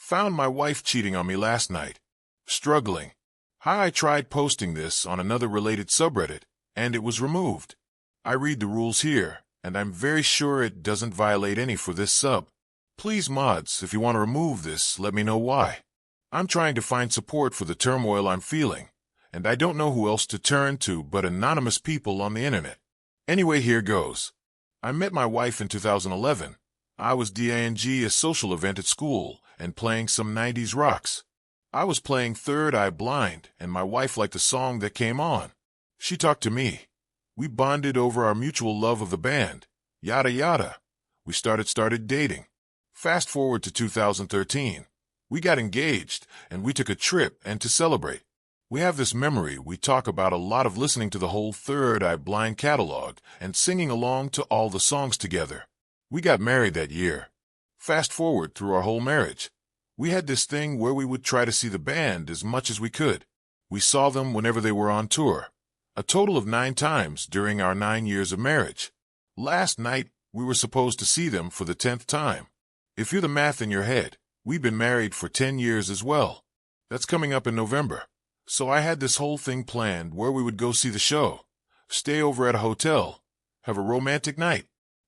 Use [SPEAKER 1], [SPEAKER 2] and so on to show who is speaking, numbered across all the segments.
[SPEAKER 1] Found my wife cheating on me last night. Struggling. Hi, I tried posting this on another related subreddit, and it was removed. I read the rules here, and I'm very sure it doesn't violate any for this sub. Please mods, if you want to remove this, let me know why. I'm trying to find support for the turmoil I'm feeling, and I don't know who else to turn to but anonymous people on the internet. Anyway, here goes. I met my wife in 2011. I was DING a social event at school and playing some 90s rocks. I was playing Third Eye Blind, and my wife liked the song that came on. She talked to me. We bonded over our mutual love of the band. Yada yada. We started dating. Fast forward to 2013. We got engaged, and we took a trip and to celebrate. We have this memory we talk about a lot of listening to the whole Third Eye Blind catalog and singing along to all the songs together. We got married that year. Fast forward through our whole marriage. We had this thing where we would try to see the band as much as we could. We saw them whenever they were on tour. A total of 9 times during our 9 years of marriage. Last night, we were supposed to see them for the 10th time. If you're the math in your head, we've been married for 10 years as well. That's coming up in November. So I had this whole thing planned where we would go see the show, stay over at a hotel, have a romantic night.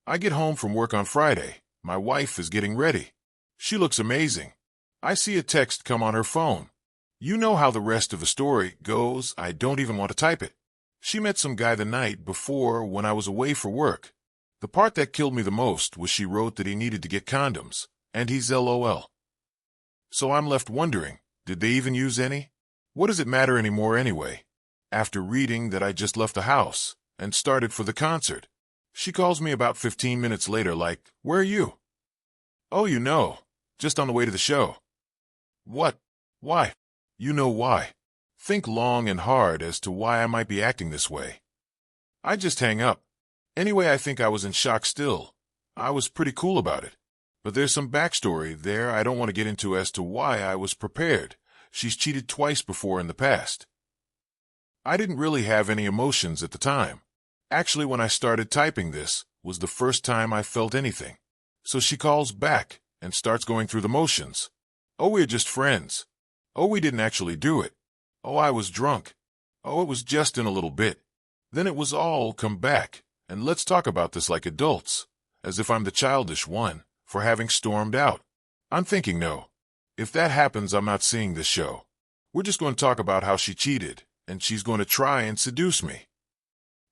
[SPEAKER 1] I get home from work on Friday. My wife is getting ready. She looks amazing. I see a text come on her phone. You know how the rest of the story goes. I don't even want to type it. She met some guy the night before when I was away for work. The part that killed me the most was she wrote that he needed to get condoms, and he's LOL. So I'm left wondering, did they even use any? What does it matter anymore anyway? After reading that I just left the house and started for the concert, she calls me about 15 minutes later like, "Where are you?" "Oh, you know, just on the way to the show." "What? Why?" "You know why. Think long and hard as to why I might be acting this way." I just hang up. Anyway, I think I was in shock still. I was pretty cool about it. But there's some backstory there I don't want to get into as to why I was prepared. She's cheated twice before in the past. I didn't really have any emotions at the time. Actually, when I started typing this, was the first time I felt anything. So she calls back and starts going through the motions. "Oh, we're just friends. Oh, we didn't actually do it. Oh, I was drunk. Oh, it was just in a little bit. Then it was all come back, and let's talk about this like adults, as if I'm the childish one for having stormed out." I'm thinking, no. If that happens, I'm not seeing this show. We're just going to talk about how she cheated, and she's going to try and seduce me.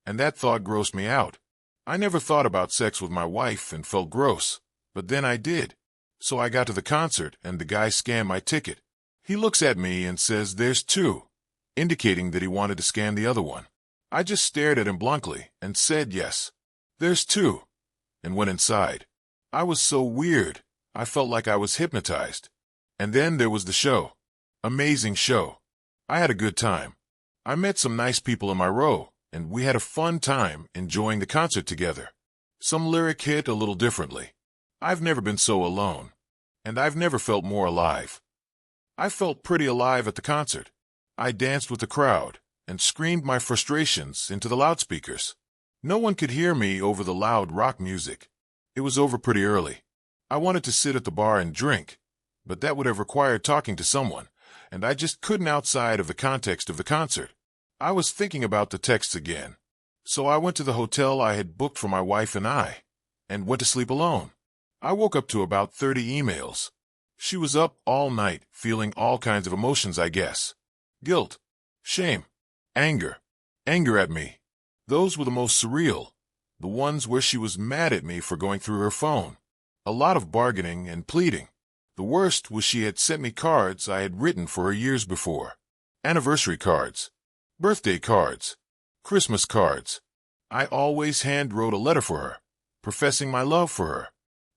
[SPEAKER 1] And that thought grossed me out. I never thought about sex with my wife and felt gross, but then I did. So I got to the concert, and the guy scanned my ticket. He looks at me and says, "There's 2, indicating that he wanted to scan the other one. I just stared at him blankly and said yes. "There's 2, and went inside. I was so weird. I felt like I was hypnotized. And then there was the show. Amazing show. I had a good time. I met some nice people in my row, and we had a fun time enjoying the concert together. Some lyric hit a little differently. I've never been so alone, and I've never felt more alive. I felt pretty alive at the concert. I danced with the crowd and screamed my frustrations into the loudspeakers. No one could hear me over the loud rock music. It was over pretty early. I wanted to sit at the bar and drink, but that would have required talking to someone, and I just couldn't outside of the context of the concert. I was thinking about the texts again. So I went to the hotel I had booked for my wife and I, and went to sleep alone. I woke up to about 30 emails. She was up all night, feeling all kinds of emotions, I guess. Guilt, shame, anger at me. Those were the most surreal, the ones where she was mad at me for going through her phone. A lot of bargaining and pleading. The worst was she had sent me cards I had written for her years before. Anniversary cards, birthday cards, Christmas cards. I always hand-wrote a letter for her, professing my love for her.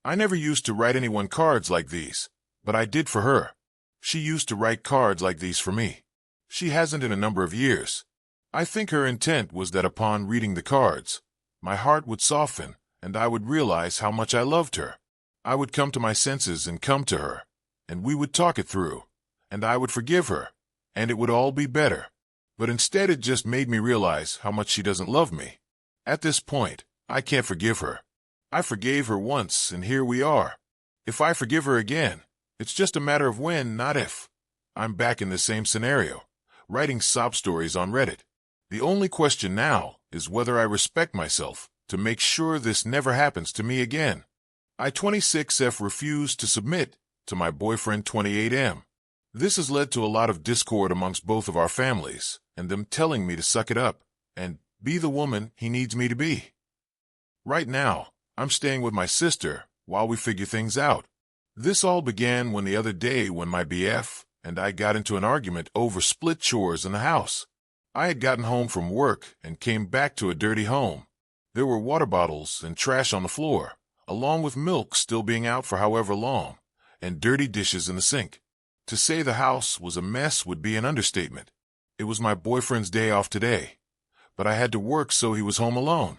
[SPEAKER 1] I never used to write anyone cards like these, but I did for her. She used to write cards like these for me. She hasn't in a number of years. I think her intent was that upon reading the cards, my heart would soften and I would realize how much I loved her. I would come to my senses and come to her, and we would talk it through, and I would forgive her, and it would all be better. But instead it just made me realize how much she doesn't love me. At this point, I can't forgive her. I forgave her once, and here we are. If I forgive her again, It's just a matter of when, not if. I'm back in the same scenario, writing sob stories on Reddit. The only question now is whether I respect myself to make sure this never happens to me again. I 26F refuse to submit to my boyfriend 28M. This has led to a lot of discord amongst both of our families, and them telling me to suck it up and be the woman he needs me to be. Right now, I'm staying with my sister while we figure things out. This all began the other day when my BF and I got into an argument over split chores in the house. I had gotten home from work and came back to a dirty home. There were water bottles and trash on the floor, along with milk still being out for however long, and dirty dishes in the sink. To say the house was a mess would be an understatement. It was my boyfriend's day off today, but I had to work so he was home alone.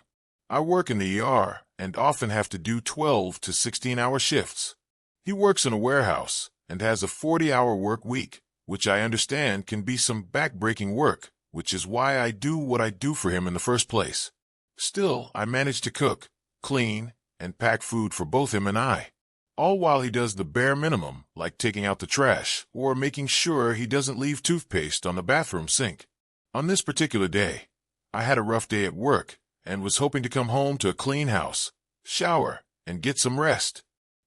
[SPEAKER 1] I work in the ER and often have to do 12 to 16-hour shifts. He works in a warehouse and has a 40-hour work week, which I understand can be some back-breaking work, which is why I do what I do for him in the first place. Still, I manage to cook, clean, and pack food for both him and I, all while he does the bare minimum, like taking out the trash or making sure he doesn't leave toothpaste on the bathroom sink. On this particular day, I had a rough day at work and was hoping to come home to a clean house, shower, and get some rest.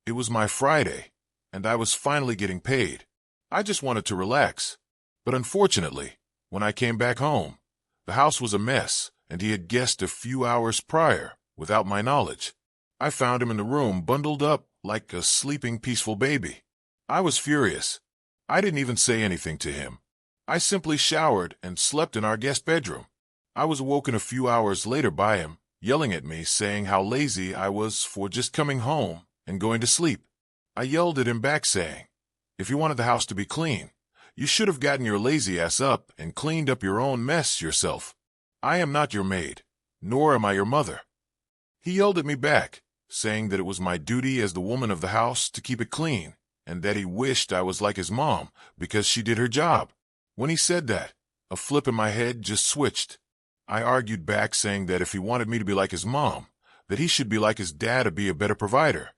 [SPEAKER 1] It was my Friday, and I was finally getting paid. I just wanted to relax. But unfortunately, when I came back home, the house was a mess, and he had guessed a few hours prior, without my knowledge. I found him in the room bundled up like a sleeping peaceful baby. I was furious. I didn't even say anything to him. I simply showered and slept in our guest bedroom. I was awoken a few hours later by him, yelling at me, saying how lazy I was for just coming home and going to sleep. I yelled at him back, saying, "If you wanted the house to be clean, you should have gotten your lazy ass up and cleaned up your own mess yourself. I am not your maid, nor am I your mother." He yelled at me back, saying that it was my duty as the woman of the house to keep it clean, and that he wished I was like his mom because she did her job. When he said that, a flip in my head just switched. I argued back, saying that if he wanted me to be like his mom, that he should be like his dad to be a better provider.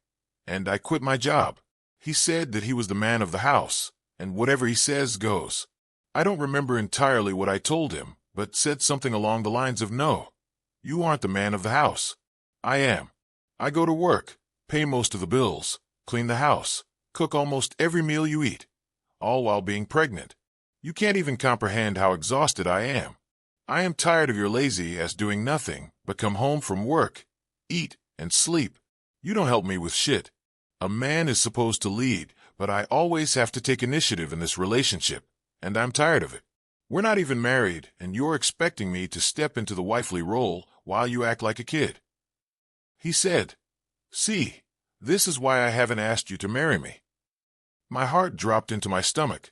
[SPEAKER 1] And I quit my job. He said that he was the man of the house, and whatever he says goes. I don't remember entirely what I told him, but said something along the lines of, "No, you aren't the man of the house. I am. I go to work, pay most of the bills, clean the house, cook almost every meal you eat, all while being pregnant. You can't even comprehend how exhausted I am. I am tired of your lazy ass doing nothing but come home from work, eat, and sleep. You don't help me with shit. A man is supposed to lead, but I always have to take initiative in this relationship, and I'm tired of it. We're not even married, and you're expecting me to step into the wifely role while you act like a kid." He said, "See, this is why I haven't asked you to marry me." My heart dropped into my stomach.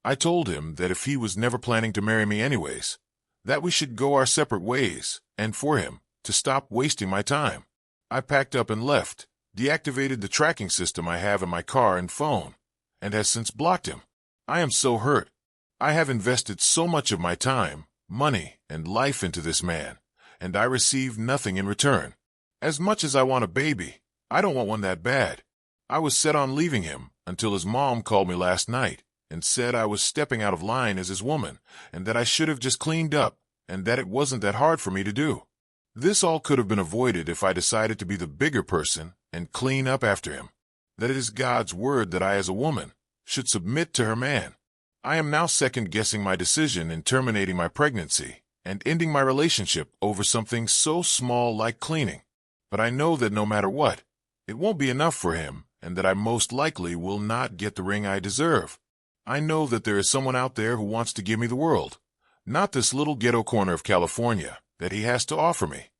[SPEAKER 1] I told him that if he was never planning to marry me anyways, that we should go our separate ways, and for him to stop wasting my time. I packed up and left, deactivated the tracking system I have in my car and phone, and has since blocked him. I am so hurt. I have invested so much of my time, money, and life into this man, and I receive nothing in return. As much as I want a baby, I don't want one that bad. I was set on leaving him until his mom called me last night and said I was stepping out of line as his woman, and that I should have just cleaned up, and that it wasn't that hard for me to do. This all could have been avoided if I decided to be the bigger person and clean up after him. That it is God's word that I, as a woman, should submit to her man. I am now second-guessing my decision in terminating my pregnancy and ending my relationship over something so small like cleaning. But I know that no matter what, it won't be enough for him, and that I most likely will not get the ring I deserve. I know that there is someone out there who wants to give me the world, not this little ghetto corner of California that he has to offer me.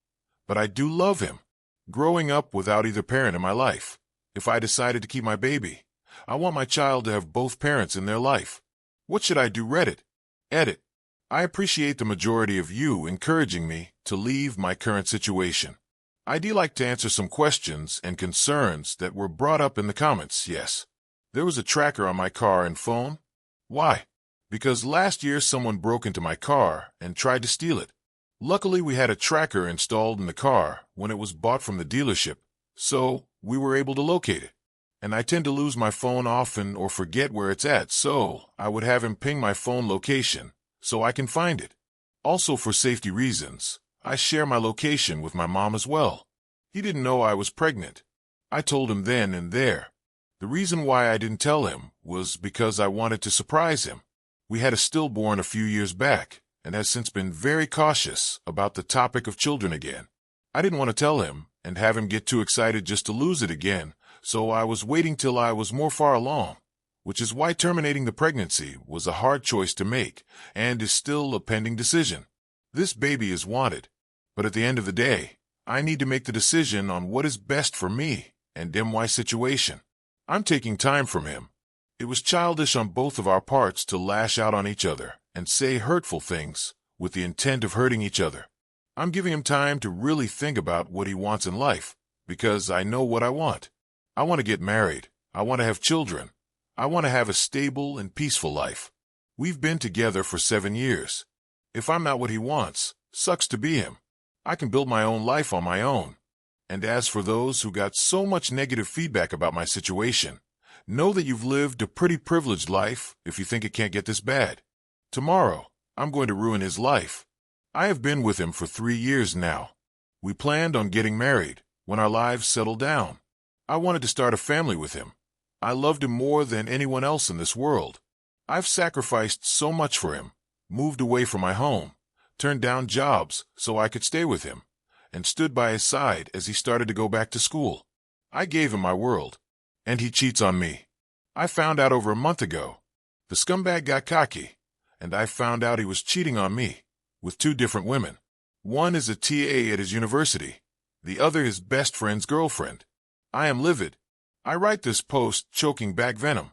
[SPEAKER 1] But I do love him. Growing up without either parent in my life, if I decided to keep my baby, I want my child to have both parents in their life. What should I do? Reddit. Edit. I appreciate the majority of you encouraging me to leave my current situation. I'd like to answer some questions and concerns that were brought up in the comments. Yes, there was a tracker on my car and phone. Why? Because last year someone broke into my car and tried to steal it. Luckily, we had a tracker installed in the car when it was bought from the dealership, so we were able to locate it. and I tend to lose my phone often or forget where it's at, so I would have him ping my phone location so I can find it. Also, for safety reasons, I share my location with my mom as well. He didn't know I was pregnant. I told him then and there. The reason why I didn't tell him was because I wanted to surprise him. We had a stillborn a few years back and has since been very cautious about the topic of children again. I didn't want to tell him and have him get too excited just to lose it again, so I was waiting till I was more far along, which is why terminating the pregnancy was a hard choice to make and is still a pending decision. This baby is wanted, but at the end of the day, I need to make the decision on what is best for me and my situation. I'm taking time from him. It was childish on both of our parts to lash out on each other and say hurtful things with the intent of hurting each other. I'm giving him time to really think about what he wants in life, because I know what I want. I want to get married. I want to have children. I want to have a stable and peaceful life. We've been together for 7 years. If I'm not what he wants, sucks to be him. I can build my own life on my own. And as for those who got so much negative feedback about my situation, know that you've lived a pretty privileged life if you think it can't get this bad. Tomorrow, I'm going to ruin his life. I have been with him for 3 years now. We planned on getting married when our lives settled down. I wanted to start a family with him. I loved him more than anyone else in this world. I've sacrificed so much for him, moved away from my home, turned down jobs so I could stay with him, and stood by his side as he started to go back to school. I gave him my world, and he cheats on me. I found out over a month ago. The scumbag got cocky, and I found out he was cheating on me with 2 different women. One is a TA at his university. The other his best friend's girlfriend. I am livid. I write this post choking back venom.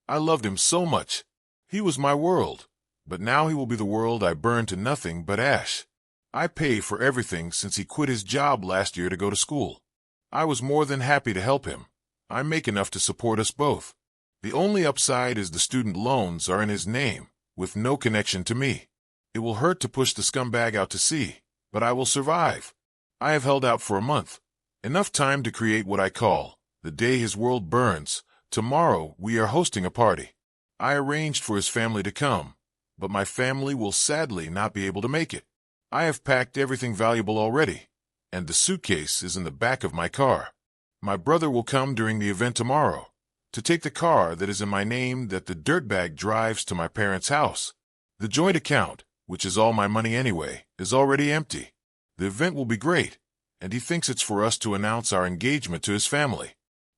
[SPEAKER 1] I loved him so much. He was my world, but now he will be the world I burn to nothing but ash. I pay for everything since he quit his job last year to go to school. I was more than happy to help him. I make enough to support us both. The only upside is the student loans are in his name, with no connection to me. It will hurt to push the scumbag out to sea, but I will survive. I have held out for a month. Enough time to create what I call the day his world burns. Tomorrow we are hosting a party. I arranged for his family to come, but my family will sadly not be able to make it. I have packed everything valuable already, and the suitcase is in the back of my car. My brother will come during the event tomorrow to take the car that is in my name that the dirtbag drives to my parents' house. The joint account, which is all my money anyway, is already empty. The event will be great, and he thinks it's for us to announce our engagement to his family.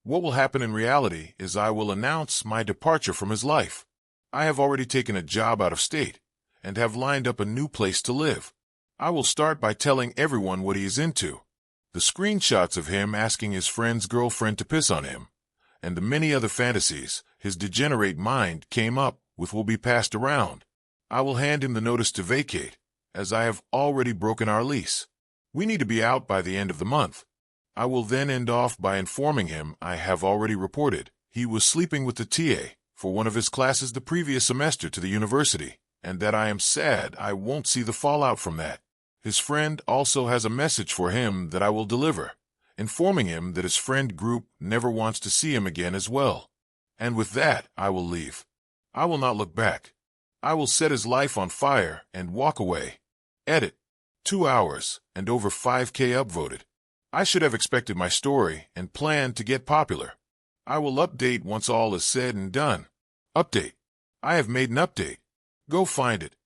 [SPEAKER 1] What will happen in reality is I will announce my departure from his life. I have already taken a job out of state and have lined up a new place to live. I will start by telling everyone what he is into. The screenshots of him asking his friend's girlfriend to piss on him, and the many other fantasies his degenerate mind came up with will be passed around. I will hand him the notice to vacate, as I have already broken our lease. We need to be out by the end of the month. I will then end off by informing him I have already reported he was sleeping with the TA for one of his classes the previous semester to the university, and that I am sad I won't see the fallout from that. His friend also has a message for him that I will deliver, informing him that his friend group never wants to see him again as well. And with that, I will leave. I will not look back. I will set his life on fire and walk away. Edit. 2 hours and over 5K upvoted. I should have expected my story and planned to get popular. I will update once all is said and done. Update. I have made an update. Go find it.